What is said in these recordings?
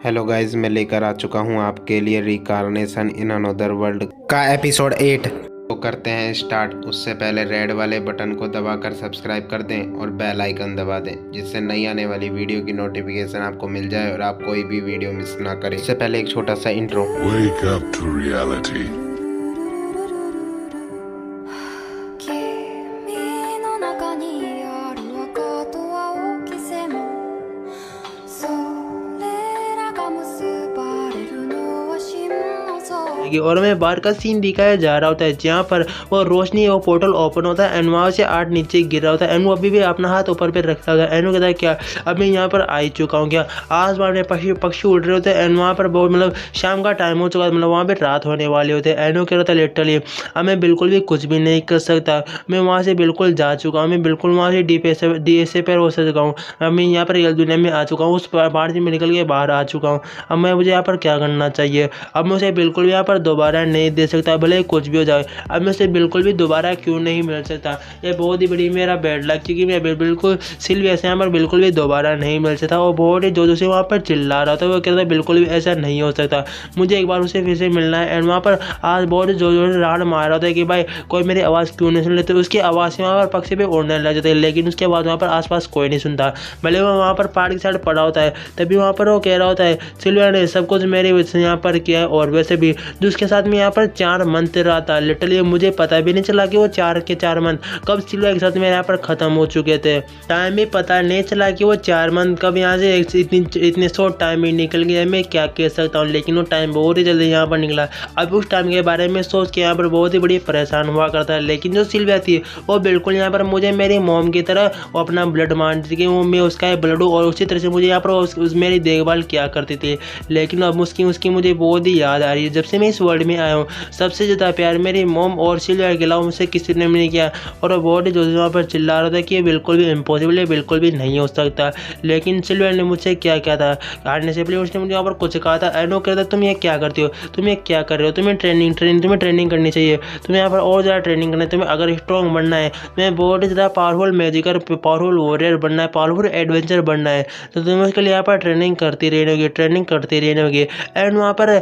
Hello guys, मैं लेकर आ चुका हूँ आपके लिए रिकार्नेशन इन अनदर वर्ल्ड का एपिसोड 8। तो करते हैं स्टार्ट। उससे पहले रेड वाले बटन को दबाकर सब्सक्राइब कर दें और बेल आइकन दबा दें, जिससे नई आने वाली वीडियो की नोटिफिकेशन आपको मिल जाए और आप कोई भी वीडियो मिस ना करें। इससे पहले एक छोटा सा intro. Wake up to reality. 君の中にある赤と青き線それらが結ばれるのは真の像 और हमें बाहर का सीन दिखाया जा रहा होता है जहाँ पर वो रोशनी वो पोर्टल ओपन होता है एंड वहाँ से आर्ट नीचे गिर रहा होता है एंड वो अभी भी अपना हाथ ऊपर पे रखता होता है एंड वो कहता है क्या अब मैं यहाँ पर आ ही चुका हूँ, क्या आसमान में पक्षी उड़ रहे होते हैं एंड वहाँ पर बहुत मतलब शाम का टाइम हो चुका है, मतलब वहाँ पे रात होने वाली होती है एंड वो कह रहा था लिटरली अब मैं बिल्कुल भी कुछ भी नहीं कर सकता, मैं वहाँ से बिल्कुल जा चुका हूँ, मैं बिल्कुल वहाँ से डी एस ए पर हो चुका हूँ, अब मैं यहाँ पर रियल दुनिया में आ चुका हूँ, उस पहाड़ से मैं निकल के बाहर आ चुका हूँ, अब मैं मुझे यहाँ पर क्या करना चाहिए, अब मैं उसे बिल्कुल भी यहाँ पर दोबारा नहीं दे सकता भले कुछ भी हो जाए, अब मैं उसे बिल्कुल भी दोबारा क्यों नहीं मिल सकता, ये बहुत ही बड़ी मेरा बैड लक, क्योंकि मैं बिल्कुल सिल्विया से यहाँ पर बिल्कुल भी दोबारा नहीं मिल सकता। वो बहुत ही जोरों से वहाँ पर चिल्ला रहा था, वो कहता था बिल्कुल भी ऐसा नहीं हो सकता, मुझे एक बार उसे फिर से मिलना है एंड वहाँ पर आज बहुत ही जोर से राड मार रहा था कि भाई कोई मेरी आवाज़ क्यों नहीं सुन लेते, उसकी आवाज़ से वहाँ पर पक्षी पे उड़ने लग जाते, लेकिन उसके बाद वहाँ पर आसपास कोई नहीं सुनता, भले वो वहाँ पर पहाड़ की साइड पड़ा होता है, तभी वहाँ पर वो कह रहा होता है सिल्विया ने सब कुछ मेरे वजह से यहाँ पर किया है, और वैसे भी जो उसके साथ में यहाँ पर 4 मंथ रहा था, लिटरली मुझे पता भी नहीं चला कि वो 4 के 4 मंथ कब सिल्विया के साथ मेरे यहाँ पर ख़त्म हो चुके थे, टाइम भी पता नहीं चला कि वो 4 मंथ कब यहाँ से इतने शॉर्ट टाइम में निकल गया, मैं क्या कह सकता हूँ, लेकिन वो टाइम बहुत ही जल्दी यहाँ पर निकला। अब उस टाइम के बारे में सोच के यहाँ पर बहुत ही बड़ी परेशान हुआ करता है, लेकिन जो सिल्विया थी वो बिल्कुल यहाँ पर मुझे मेरी मॉम की तरह वो अपना ब्लड मानती थी, वो मैं उसका ब्लड हूँ और उसी तरह से मुझे यहाँ पर मेरी देखभाल किया करती थी, लेकिन अब उसकी मुझे बहुत ही याद आ रही है। जब से मैं इस वर्ल्ड में आया हूँ सबसे ज़्यादा प्यार मेरी मॉम और सिल्विया के अलावा मुझसे किसी ने नहीं किया, और वो बहुत ही जो वहाँ पर चिल्ला रहा था कि ये बिल्कुल भी इम्पॉसिबल है, बिल्कुल भी नहीं हो सकता, लेकिन सिल्विया ने मुझसे क्या किया था, हारने से पहले उसने मुझे यहाँ पर कुछ कहा था एंड वो कहता तुम ये क्या करते हो, तुम ये क्या कर रहे हो, तुम्हें ट्रेनिंग करनी चाहिए, तुम्हें यहाँ पर और ज़्यादा ट्रेनिंग करना है, तुम्हें अगर स्ट्रॉन्ग बनना है, तुम्हें बहुत ही ज़्यादा पावरफुल मैजिकर पावरफुल वॉरियर बनना है, पावरफुल एडवेंचर बनना है, तो तुम्हें उसके लिए यहाँ पर ट्रेनिंग करती रहनी होगी एंड वहाँ पर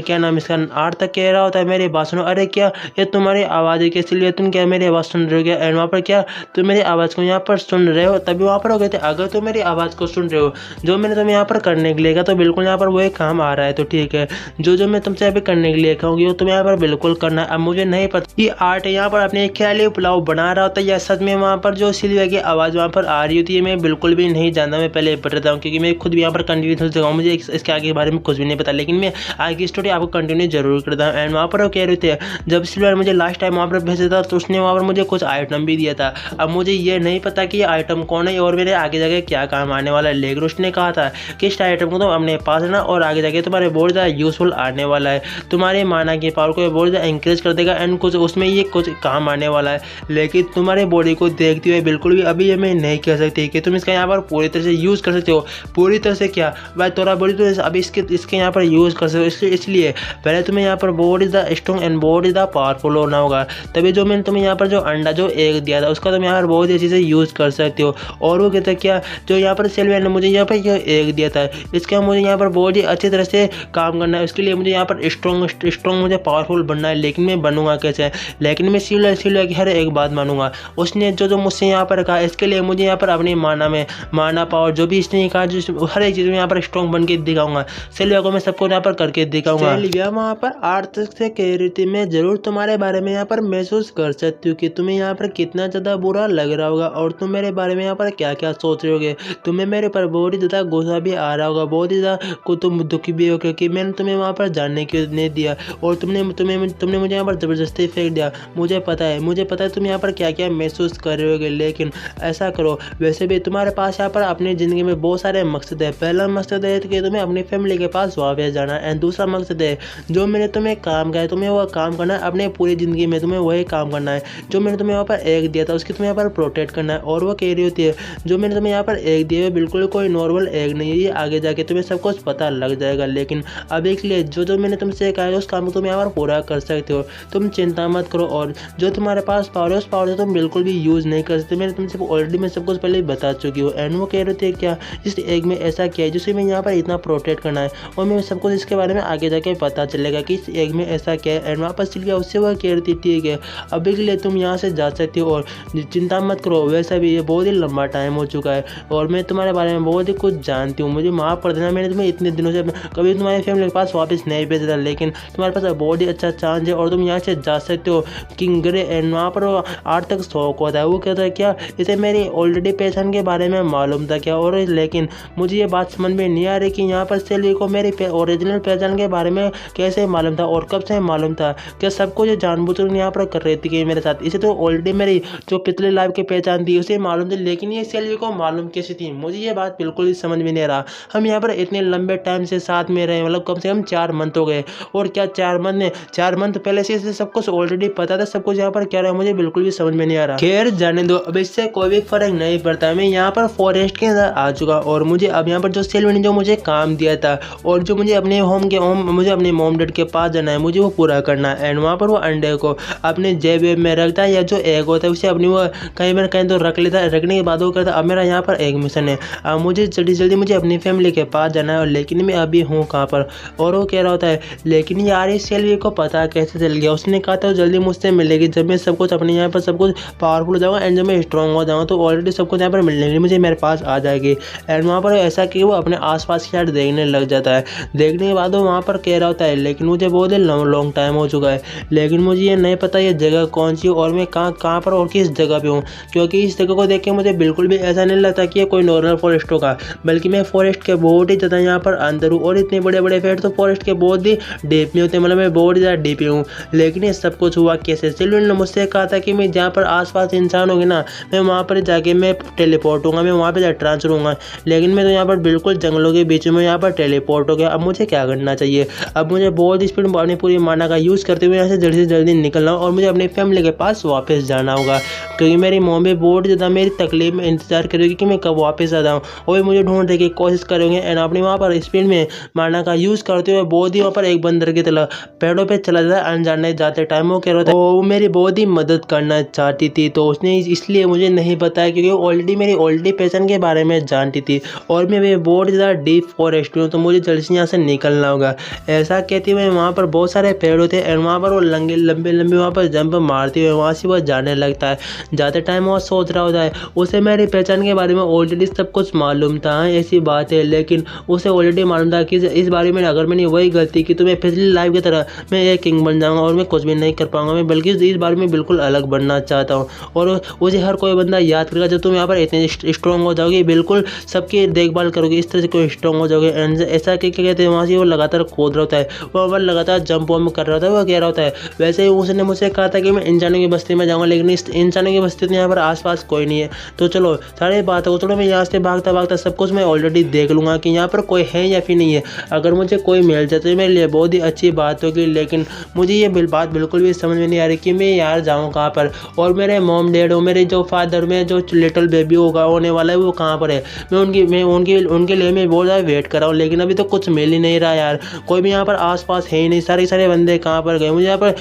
क्या नाम इसका आर्ट तक कह रहा होता है मेरी बात सुनो, अरे क्या ये तुम्हारी आवाज़ है क्या सिल्विया, तुम क्या मेरी आवाज़ सुन रहे हो क्या, एंड वहाँ पर क्या तुम मेरी आवाज़ को यहाँ पर सुन रहे हो, तभी वहाँ पर हो गए थे अगर तुम मेरी आवाज़ को सुन रहे हो जो मैंने तुम्हें यहाँ पर करने के लिए कहा तो बिल्कुल यहाँ पर वही काम आ रहा है, तो ठीक है जो मैं तुमसे अभी करने के लिए कहूँगी वो तुम्हें यहाँ पर बिल्कुल करना है। अब मुझे नहीं पता कि आर्ट यहाँ पर अपने ख्याली पुलाव बना रहा होता है या सच में वहाँ पर जो सिल्विया की आवाज़ वहाँ पर आ रही होती है, मैं बिल्कुल भी नहीं जानता, मैं पहले बताता हूँ क्योंकि मैं खुद भी यहाँ पर कंटिन्यू हो चुका हूँ, मुझे इसके आगे के बारे में कुछ भी नहीं पता, लेकिन मैं आगे की स्टोरी आपको कंटिन्यू जरूर करता हूँ। एंड वहाँ पर वो कह रहे थे जब सिल्विया मुझे लास्ट टाइम वहाँ पर भेजा था तो उसने वहाँ पर मुझे कुछ आइटम भी दिया था, अब मुझे ये नहीं पता कि ये आइटम कौन है और मेरे आगे जाके क्या काम आने वाला है, लेकिन उसने कहा था कि इस आइटम को तुम अपने पास रखना और आगे जाके तुम्हारे बहुत ज़्यादा यूजफुल आने वाला है, तुम्हारे माना की पावर को बहुत ज़्यादा इंक्रीज कर देगा एंड कुछ उसमें ये कुछ काम आने वाला है, लेकिन तुम्हारे बॉडी को देखते हुए बिल्कुल भी अभी ये मैं नहीं कह सकती कि तुम इसका यहाँ पर पूरी तरह से यूज़ कर सकते हो, पूरी तरह से क्या भाई तुम्हारा बॉडी तो अभी इसके यहाँ पर यूज़ कर सकते हो, इसलिए पहले तुम्हें यहाँ पर बहुत ज़्यादा स्ट्रॉन्ग एंड बहुत ज़्यादा पावरफुल होना होगा, तभी जो मैंने तुम्हें यहाँ पर जो अंडा जो एग दिया था उसका तुम यहाँ पर बहुत ही अच्छी से यूज़ कर सकते हो। और वो कहता है क्या जो यहाँ पर सिल्विया ने मुझे यहाँ पर यह एग दिया था इसका मुझे यहाँ पर बहुत ही अच्छी तरह से काम करना है, उसके लिए मुझे यहाँ पर स्ट्रॉन्ग मुझे पावरफुल बनना है, लेकिन मैं बनूंगा कैसे, लेकिन मैं सिल्विया की हर एक बात मानूंगा, उसने जो मुझसे यहाँ पर कहा इसके लिए मुझे यहाँ पर अपनी माना पावर जो भी इसने कहा जो हर एक चीज़ में यहाँ पर स्ट्रॉन्ग बन के दिखाऊंगा, सिल्विया को मैं सबको यहाँ पर करके दिखाऊंगा। सिल्विया वहाँ पर आर्ट से कह रही थी मैं जरूर तुम्हारे बारे में यहाँ पर महसूस कर सकती हूँ कि तुम्हें यहाँ पर कितना ज़्यादा बुरा लग रहा होगा और तुम मेरे बारे में यहाँ पर क्या क्या सोच रहे होगे, तुम्हें मेरे पर बहुत ही ज़्यादा गुस्सा भी आ रहा होगा, बहुत ही ज़्यादा को तुम दुखी भी हो क्योंकि मैंने तुम्हें वहाँ पर जानने क्यों नहीं दिया और तुमने मुझे यहाँ पर ज़बरदस्ती फेंक दिया, मुझे पता है तुम यहाँ पर क्या क्या महसूस कर रहे होगे, लेकिन ऐसा करो वैसे भी तुम्हारे पास यहाँ पर अपनी ज़िंदगी में बहुत सारे मकसद है, पहला मकसद है कि तुम्हें अपनी फैमिली के पास वापस जाना एंड दूसरा मकसद है जो मैंने तुम्हें काम कहा है तुम्हें वो काम करना है, अपने पूरी ज़िंदगी में तुम्हें वही काम करना है। जो मैंने तुम्हें यहाँ पर एग दिया था उसकी तुम्हें यहाँ पर प्रोटेक्ट करना है। और वो कह रही होती है जो मैंने तुम्हें यहाँ पर एग दिया है बिल्कुल कोई नॉर्मल एग नहीं है, ये आगे जाके तुम्हें सब कुछ पता लग जाएगा, लेकिन अभी के लिए जो जो मैंने तुमसे कहा है उस काम को तुम यहाँ पर पूरा कर सकते हो, तुम चिंता मत करो। और जो तुम्हारे पास पावर है उस पावर से तुम बिल्कुल भी यूज़ नहीं कर सकते, मैंने तुमसे ऑलरेडी मैं सब कुछ पहले बता चुकी हूँ। एंड वो कह रहे थे क्या इस एग में ऐसा क्या है जिसे मैं यहाँ पर इतना प्रोटेक्ट करना है, और मैं सब कुछ इसके बारे में आगे जाके पता चलेगा कि इस एग में ऐसा क्या है। एंड वापस चल गया, उससे वो कह रही थी ठीक है अभी के लिए तुम यहाँ से जा सकते हो और चिंता मत करो, वैसा भी ये बहुत ही लंबा टाइम हो चुका है और मैं तुम्हारे बारे में बहुत ही कुछ जानती हूँ, मुझे माफ़ कर देना, मैंने तुम्हें इतने दिनों से कभी तुम्हारी फैमिली के पास वापस नहीं भेजा था, लेकिन तुम्हारे पास बहुत ही अच्छा चांस है और तुम यहाँ से जा सकते हो किंग ग्रे। एंड वहाँ पर 8 तक शौक होता है। वो कहता है क्या इसे मेरी ऑलरेडी पहचान के बारे में मालूम था क्या, और लेकिन मुझे ये बात समझ में नहीं आ रही कि यहाँ पर सेल्वी को मेरी ओरिजिनल पहचान के बारे में कैसे मालूम था और कब से मालूम था, क्या सब कुछ जानबूझकर यहाँ पर कर रही थी कि मेरे साथ। इसे तो ऑलरेडी मेरी जो पिछले लाइफ की पहचान थी उसे मालूम थी, लेकिन ये सेल्वी को मालूम कैसी थी, मुझे ये बात बिल्कुल ही समझ में नहीं आ रहा। हम यहाँ पर इतने लंबे टाइम से साथ में रहे, मतलब कम से कम 4 मंथ हो गए, और क्या 4 मंथ पहले से इसे सब कुछ ऑलरेडी पता था, सब कुछ यहाँ पर क्या रहा है मुझे बिल्कुल भी समझ में नहीं आ रहा। खैर जाने दो, अब इससे कोई भी फर्क नहीं पड़ता। मैं यहाँ पर फॉरेस्ट के अंदर आ चुका और मुझे अब यहाँ पर जो सेल्वी ने जो मुझे काम दिया था और जो मुझे अपने मुझे अपने मॉम डैड के पास जाना है, मुझे वो पूरा करना है। एंड वहाँ पर वो अंडे को अपने जेब में रखता है, या जो एग होता है उसे अपनी वो कहीं पर कहीं तो रख लेता है, रखने के बाद वो कहता है अब मेरा यहाँ पर एक मिशन है, अब मुझे जल्दी मुझे अपनी फैमिली के पास जाना है, और लेकिन मैं अभी हूँ कहाँ पर। और वो कह रहा होता है लेकिन यार इस सेल्वी को पता कैसे चल गया, उसने कहा था जल्दी मुझसे मिलेगी जब मैं सब कुछ अपने यहाँ पर सब कुछ पावरफुल हो जाऊँगा एंड जब मैं स्ट्रॉन्ग हो जाऊँगा तो ऑलरेडी सब कुछ यहाँ पर मिलने के लिए मुझे मेरे पास आ जाएगी। एंड वहाँ पर ऐसा कि वो अपने आसपास की साइड देखने लग जाता है, देखने के बाद वो वहाँ पर कह रहा होता है लेकिन मुझे बहुत ही लॉन्ग टाइम हो चुका है, लेकिन मुझे ये नहीं पता ये जगह कौन सी और मैं कहाँ पर और किस जगह पे हूँ, क्योंकि इस जगह को देख के मुझे बिल्कुल भी ऐसा नहीं लगता कि ये कोई नॉर्मल फॉरेस्ट होगा, बल्कि मैं फॉरेस्ट के बहुत ही ज़्यादा यहाँ पर अंदर हूँ। और इतने बड़े बड़े पेड़ तो फॉरेस्ट के बहुत ही डीप में होते हैं, मतलब मैं बहुत ही ज़्यादा डीप हूँ। लेकिन ये सब कुछ हुआ कैसे? सेल्वी ने मुझसे कहा था कि मैं जहाँ पर आसपास इंसान होंगे ना मैं वहाँ पर जाके मैं टेलीपोर्ट होऊंगा, मैं वहाँ पर जा ट्रांसफर होऊंगा, लेकिन मैं तो यहाँ पर बिल्कुल जंगलों के बीच में यहाँ पर टेलीपोर्ट हो गया। अब मुझे क्या करना चाहिए? अब मुझे बहुत स्पीड में अपनी पूरी माना का यूज़ करते हुए यहाँ से जल्दी निकलना और मुझे अपनी फैमिली के पास वापस जाना होगा, क्योंकि मेरी मॉम भी बहुत ज़्यादा मेरी तकलीफ में इंतजार करेगी कि मैं कब वापस आ जाऊँ, और मुझे ढूंढने की कोशिश करेंगे। एंड अपनी वहाँ पर स्पीड में माना का यूज़ करते हुए बहुत ही वहाँ पर एक बंदर की तरह पेड़ों पे चला जाता है अनजाने जाते टाइम। वो कह रहा था वो मेरी बहुत ही मदद करना चाहती थी, तो उसने इसलिए मुझे नहीं बताया क्योंकि वो ऑलरेडी पहचान के बारे में जानती थी, और मैं बहुत ज़्यादा डीप फॉरेस्ट हूँ तो मुझे जल्दी से यहाँ से निकलना होगा। ऐसा कहती हुए वहाँ पर बहुत सारे पेड़ होते हैं, एंड वहाँ पर वो लंबे वहाँ पर जंप मारते हुए वहाँ से वो जाने लगता है। जाते टाइम वो सोच रहा होता है उसे मेरी पहचान के बारे में ऑलरेडी सब कुछ मालूम था, ऐसी बात है, लेकिन उसे ऑलरेडी मालूम था कि इस बारे में अगर मैंने वही गलती की तो मैं पिछली लाइफ की तरह मैं एक किंग बन जाऊँगा और मैं कुछ भी नहीं कर पाऊँगा, मैं बल्कि इस बारे में बिल्कुल अलग बनना चाहता हूँ। और उसे हर कोई बंदा याद करेगा जब तुम यहाँ पर इतने स्ट्रॉन्ग हो जाओगे, बिल्कुल सबकी देखभाल करोगे, इस तरह से कोई स्ट्रॉन्ग हो जाओगे। एंड ऐसा क्या कहते हैं वहाँ से वो लगातार कूद रहा होता है, वो लगातार जंप वम्प कर रहा होता है। वो कह रहा होता है वैसे ही उसने मुझसे कहा था कि मैं इंसानों की बस्ती में जाऊँगा, लेकिन इस इंसानों की बस्ती तो यहाँ पर आसपास कोई नहीं है, तो चलो सारी बात हो चलो मैं यहाँ से भागता सब कुछ मैं ऑलरेडी देख लूँगा कि यहाँ पर कोई है या फिर नहीं है। अगर मुझे कोई मिल जाए तो मेरे लिए बहुत ही अच्छी बात होगी, लेकिन मुझे ये बात बिल्कुल भी समझ में नहीं आ रही कि मैं यार जाऊँ कहाँ पर, और मेरे मॉम डैड हो, मेरे जो फादर में जो लिटिल बेबी होगा होने वाला है वो कहाँ पर है। मैं उनके लिए मैं बहुत ज़्यादा वेट कर रहा हूँ, लेकिन अभी तो कुछ मिल ही नहीं रहा यार, कोई भी यहाँ पर आसपास है ही नहीं, सारे बंदे कहाँ पर गए। मुझे यहाँ पर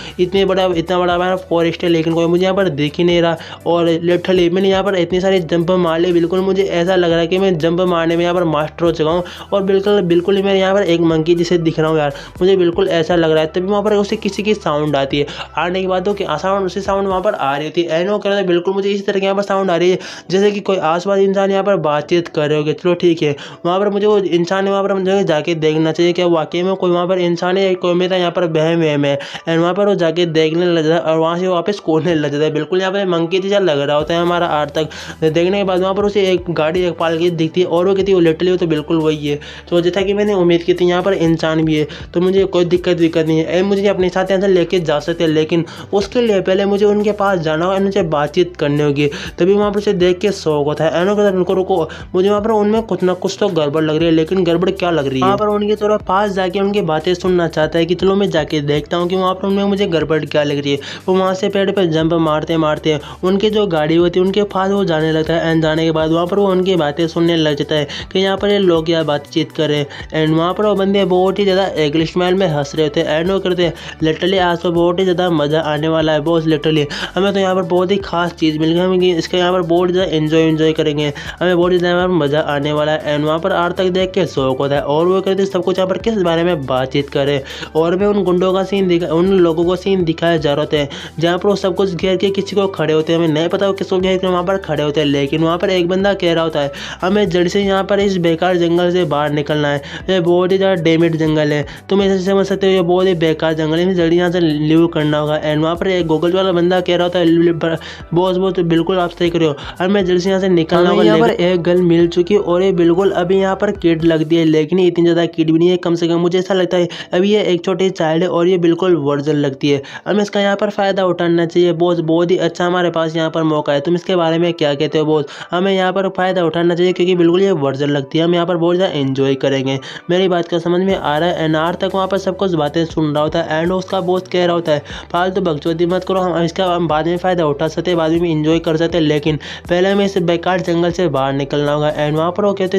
इतना बड़ा फॉरेस्ट है लेकिन कोई मुझे यहाँ पर दिख ही नहीं रहा, और लिटरली मैंने यहाँ पर इतनी सारी जंप मार ली, बिल्कुल मुझे ऐसा लग रहा है कि मैं जंप मारने में यहाँ पर मास्टर हो चुका हूँ, और बिल्कुल ही मैं यहाँ पर एक मंकी जिसे दिख रहा हूँ यार, मुझे बिल्कुल ऐसा लग रहा है। तभी वहाँ पर उसे किसी की साउंड आती है, आने के बाद तो उसी साउंड वहाँ पर आ रही थी। एनो कह रहा था बिल्कुल मुझे इसी तरह की यहाँ पर साउंड आ रही है जैसे कि कोई आसपास इंसान यहाँ पर बातचीत कर रहे होगे। चलो ठीक है, वहाँ पर मुझे वो इंसान है वहाँ पर मुझे जाके देखना चाहिए क्या वाकई में कोई वहाँ पर इंसान है, कोई मेरा यहाँ पर बहम है। एंड वहाँ पर वो जाके देखने लग जाता है और वहाँ से वापस कूदने लग जाता है, बिल्कुल यहाँ पर मंकी जैसा लग रहा होता है हमारा आर्ट तक। देखने के बाद वहाँ पर उसे एक गाड़ी एक पालकी दिखती है, और वो कहती है वो लिटरली तो बिल्कुल वही है। तो जैसा कि मैंने उम्मीद की थी यहाँ पर इंसान भी है, तो मुझे कोई दिक्कत नहीं है, मुझे अपने साथ यहाँ से लेके जा सकते हैं, लेकिन उसके लिए पहले मुझे उनके पास जाना होगा, उनसे बातचीत करनी होगी, तभी वहाँ पर उसे देख के शौक होता है। एनो कहता है रुको, मुझे वहाँ पर उनमें कुछ ना कुछ तो गड़बड़ लग रही है, लेकिन गड़बड़ क्या लग रही है? वहाँ पर उनके थोड़ा पास जाके उनकी बातें सुनना करना चाहता है कि चलो मैं जाके देखता हूँ कि वहाँ पर उनमें मुझे गड़बड़ क्या लग रही है। वो वहाँ से पेड़ पर जंप मारते मारते उनकी जो गाड़ी होती है उनके पास वो जाने लगता है। एंड जाने के बाद वहाँ पर वो उनकी बातें सुनने लग जाता है कि यहाँ पर ये लोग क्या बातचीत कर रहे हैं। एंड वहाँ पर वो बंदे बहुत ही ज़्यादा इंग्लिश स्माइल में हंस रहे होते हैं। एंड वो करते हैं लिटरली आज तो बहुत ही ज़्यादा मज़ा आने वाला है बॉस। लिटरली हमें तो यहाँ पर बहुत ही खास चीज़ मिल गई, हम इसका यहाँ पर बहुत ज़्यादा एंजॉय करेंगे, हमें बहुत ही ज़्यादा मज़ा आने वाला है। एंड वहाँ पर आर तक देख के शौक होता है और वो कहते हैं सब कुछ यहाँ पर किस बारे में बातचीत करें। और भी उन गुंडों का उन लोगों को सीन दिखाया जा रहा होता है जहाँ पर वो सब कुछ घेर के किसी को खड़े होते हैं। हमें नहीं पता वो किसको घेर के वहाँ पर खड़े होते हैं, लेकिन वहाँ पर एक बंदा कह रहा होता है हमें जड़ से यहाँ पर इस बेकार जंगल से बाहर निकलना है, ये बहुत ही ज़्यादा डैमेज जंगल है, तुम ऐसे समझ सकते हो ये बहुत ही बेकार जंगल है, जल्दी यहाँ से लीव करना होगा। एंड वहाँ पर एक गूगल वाला बंदा कह रहा होता है बॉस तो बिल्कुल आप सही करो, हमें जल्दी से यहाँ से निकलना होगा। यहाँ पर एक गर्ल मिल चुकी है और ये बिल्कुल अभी यहाँ पर किड लगती है, लेकिन इतनी ज़्यादा किड भी नहीं है, कम से कम मुझे ऐसा लगता है अभी ये एक छोटी चाइल्ड है और ये बिल्कुल वर्जन लगती है। हमें इसका यहाँ पर फ़ायदा उठाना चाहिए बॉस, बहुत ही अच्छा हमारे पास यहाँ पर मौका है, तुम इसके बारे में क्या कहते हो बॉस? हमें यहाँ पर फ़ायदा उठाना चाहिए क्योंकि बिल्कुल ये वर्जन लगती है, हम यहाँ पर बहुत ज़्यादा एंजॉय करेंगे। मेरी बात का समझ में आ रहा है। एंड आर तक वहाँ पर सब कुछ बातें सुन रहा होता है एंड उसका बॉस कह रहा होता है फालतू बकचोदी मत करो, हम इसका हम बाद में फ़ायदा उठा सकते, बाद में इंजॉय कर सकते, लेकिन पहले हमें इस बेकार जंगल से बाहर निकलना होगा। एंड वहाँ पर वो कहते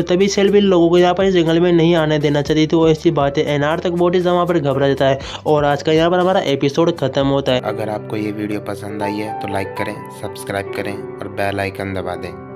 तभी सेल्वी लोगों को यहाँ पर इस जंगल में नहीं आने देना चाहिए थी, वो ऐसी बात है। एन आर तक बहुत ही वहाँ पर घबरा जाता है और आज का यहाँ पर हमारा एपिसोड खत्म होता है। अगर आपको ये वीडियो पसंद आई है तो लाइक करें, सब्सक्राइब करें और बेल आइकन दबा दें।